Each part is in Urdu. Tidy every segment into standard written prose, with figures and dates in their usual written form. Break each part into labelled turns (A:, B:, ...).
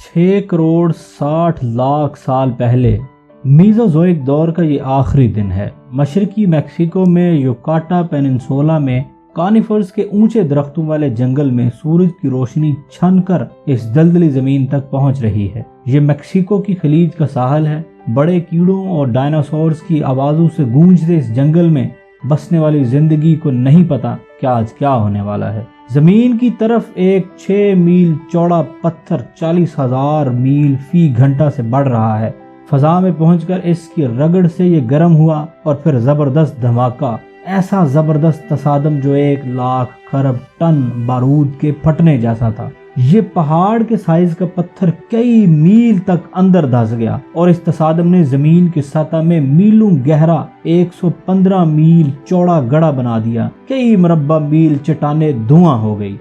A: 6 کروڑ 60 لاکھ سال پہلے میزوزوئک دور کا یہ آخری دن ہے۔ مشرقی میکسیکو میں یوکاٹا پیننسولا میں کانیفرز کے اونچے درختوں والے جنگل میں سورج کی روشنی چھن کر اس دلدلی زمین تک پہنچ رہی ہے۔ یہ میکسیکو کی خلیج کا ساحل ہے۔ بڑے کیڑوں اور ڈائناسورز کی آوازوں سے گونجتے اس جنگل میں بسنے والی زندگی کو نہیں پتا کہ آج کیا ہونے والا ہے۔ زمین کی طرف ایک 6 میل چوڑا پتھر 40,000 میل فی گھنٹہ سے بڑھ رہا ہے۔ فضا میں پہنچ کر اس کی رگڑ سے یہ گرم ہوا اور پھر زبردست دھماکہ، ایسا زبردست تصادم جو 1,00,000 کھرب ٹن بارود کے پھٹنے جیسا تھا۔ یہ پہاڑ کے سائز کا پتھر کئی میل تک اندر دھس گیا اور اس تصادم نے زمین کی سطح میں میلوں گہرا 115 میل چوڑا گڑھا بنا دیا۔ کئی مربع میل چٹانیں دھواں ہو گئی۔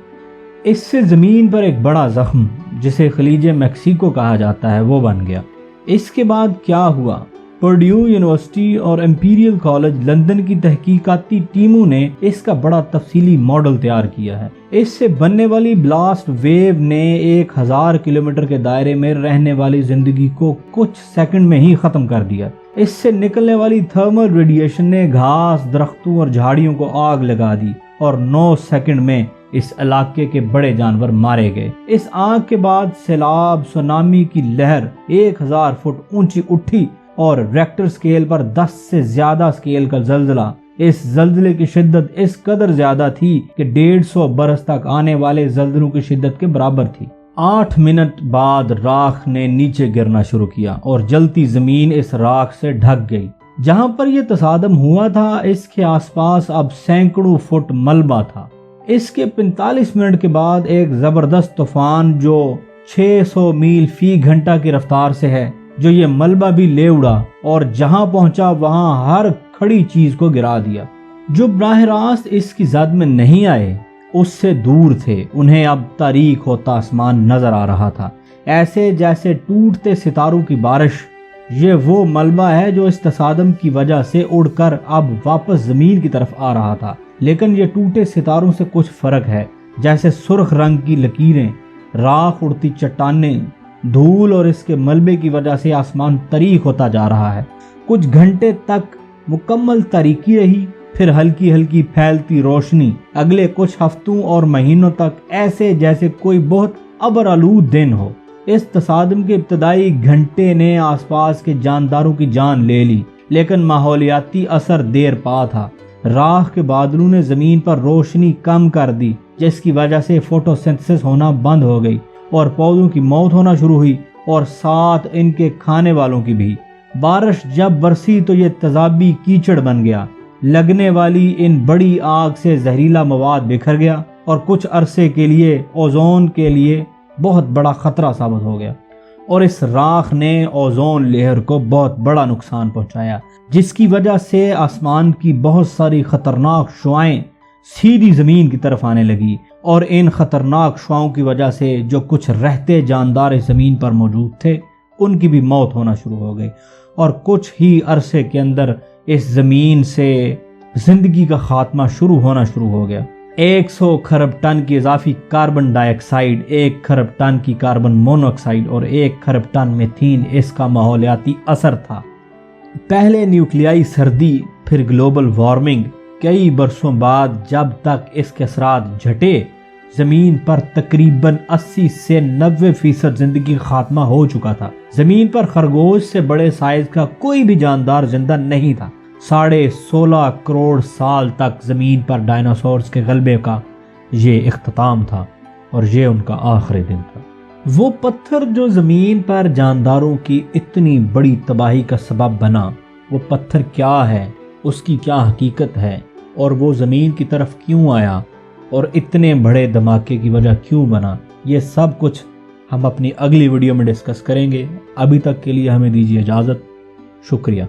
A: اس سے زمین پر ایک بڑا زخم جسے خلیج میکسیکو کہا جاتا ہے وہ بن گیا۔ اس کے بعد کیا ہوا؟ پرڈیو یونیورسٹی اور امپیریل کالج لندن کی تحقیقاتی ٹیموں نے اس کا بڑا تفصیلی ماڈل تیار کیا ہے۔ اس سے بننے والی بلاسٹ ویو نے 1000 کلومیٹر کے دائرے میں رہنے والی زندگی کو کچھ سیکنڈ میں ہی ختم کر دیا۔ اس سے نکلنے والی تھرمل ریڈیشن نے گھاس، درختوں اور جھاڑیوں کو آگ لگا دی اور 9 سیکنڈ میں اس علاقے کے بڑے جانور مارے گئے۔ اس آگ کے بعد سیلاب، سونامی کی لہر 1000 فٹ اونچی اٹھی اور ریکٹر سکیل پر 10 سے زیادہ سکیل کا زلزلہ۔ اس زلزلے کی شدت اس قدر زیادہ تھی کہ 150 برس تک آنے والے زلزلوں کی شدت کے برابر تھی۔ 8 منٹ بعد راکھ نے نیچے گرنا شروع کیا اور جلتی زمین اس راکھ سے ڈھک گئی۔ جہاں پر یہ تصادم ہوا تھا اس کے آس پاس اب سینکڑوں فٹ ملبہ تھا۔ اس کے 45 منٹ کے بعد ایک زبردست طوفان جو 600 میل فی گھنٹہ کی رفتار سے ہے، جو یہ ملبہ بھی لے اڑا اور جہاں پہنچا وہاں ہر کھڑی چیز کو گرا دیا۔ جو براہ راست اس کی زد میں نہیں آئے اس سے دور تھے، انہیں اب تاریک ہوتا آسمان نظر آ رہا تھا، ایسے جیسے ٹوٹتے ستاروں کی بارش۔ یہ وہ ملبہ ہے جو اس تصادم کی وجہ سے اڑ کر اب واپس زمین کی طرف آ رہا تھا، لیکن یہ ٹوٹے ستاروں سے کچھ فرق ہے، جیسے سرخ رنگ کی لکیریں، راکھ، اڑتی چٹانیں، دھول اور اس کے ملبے کی وجہ سے آسمان تاریک ہوتا جا رہا ہے۔ کچھ گھنٹے تک مکمل تاریکی رہی، پھر ہلکی ہلکی پھیلتی روشنی۔ اگلے کچھ ہفتوں اور مہینوں تک ایسے جیسے کوئی بہت ابرآلود دن ہو۔ اس تصادم کے ابتدائی گھنٹے نے آس پاس کے جانداروں کی جان لے لی، لیکن ماحولیاتی اثر دیر پا تھا۔ راکھ کے بادلوں نے زمین پر روشنی کم کر دی، جس کی وجہ سے فوٹوسنتھسس ہونا بند ہو گئی اور پودوں کی موت ہونا شروع ہوئی، اور ساتھ ان کے کھانے والوں کی بھی۔ بارش جب برسی تو یہ تیزابی کیچڑ بن گیا۔ لگنے والی ان بڑی آگ سے زہریلا مواد بکھر گیا اور کچھ عرصے کے لیے اوزون کے لیے بہت بڑا خطرہ ثابت ہو گیا، اور اس راکھ نے اوزون لیئر کو بہت بڑا نقصان پہنچایا، جس کی وجہ سے آسمان کی بہت ساری خطرناک شعاعیں سیدھی زمین کی طرف آنے لگی، اور ان خطرناک شعاعوں کی وجہ سے جو کچھ رہتے جاندار اس زمین پر موجود تھے ان کی بھی موت ہونا شروع ہو گئی، اور کچھ ہی عرصے کے اندر اس زمین سے زندگی کا خاتمہ شروع ہو گیا۔ 100 کھرب ٹن کی اضافی کاربن ڈائی آکسائیڈ، 1 کھرب ٹن کی کاربن مونو آکسائیڈ اور 1 کھرب ٹن میتھین اس کا ماحولیاتی اثر تھا۔ پہلے نیوکلیائی سردی، پھر گلوبل وارمنگ، کئی برسوں بعد جب تک اس کے اثرات جھٹے، زمین پر تقریباً 80 سے 90% زندگی خاتمہ ہو چکا تھا۔ زمین پر خرگوش سے بڑے سائز کا کوئی بھی جاندار زندہ نہیں تھا۔ 16.5 کروڑ سال تک زمین پر ڈائناسورز کے غلبے کا یہ اختتام تھا، اور یہ ان کا آخری دن تھا۔ وہ پتھر جو زمین پر جانداروں کی اتنی بڑی تباہی کا سبب بنا، وہ پتھر کیا ہے، اس کی کیا حقیقت ہے، اور وہ زمین کی طرف کیوں آیا، اور اتنے بڑے دھماکے کی وجہ کیوں بنا، یہ سب کچھ ہم اپنی اگلی ویڈیو میں ڈسکس کریں گے۔ ابھی تک کے لیے ہمیں دیجیے اجازت۔ شکریہ۔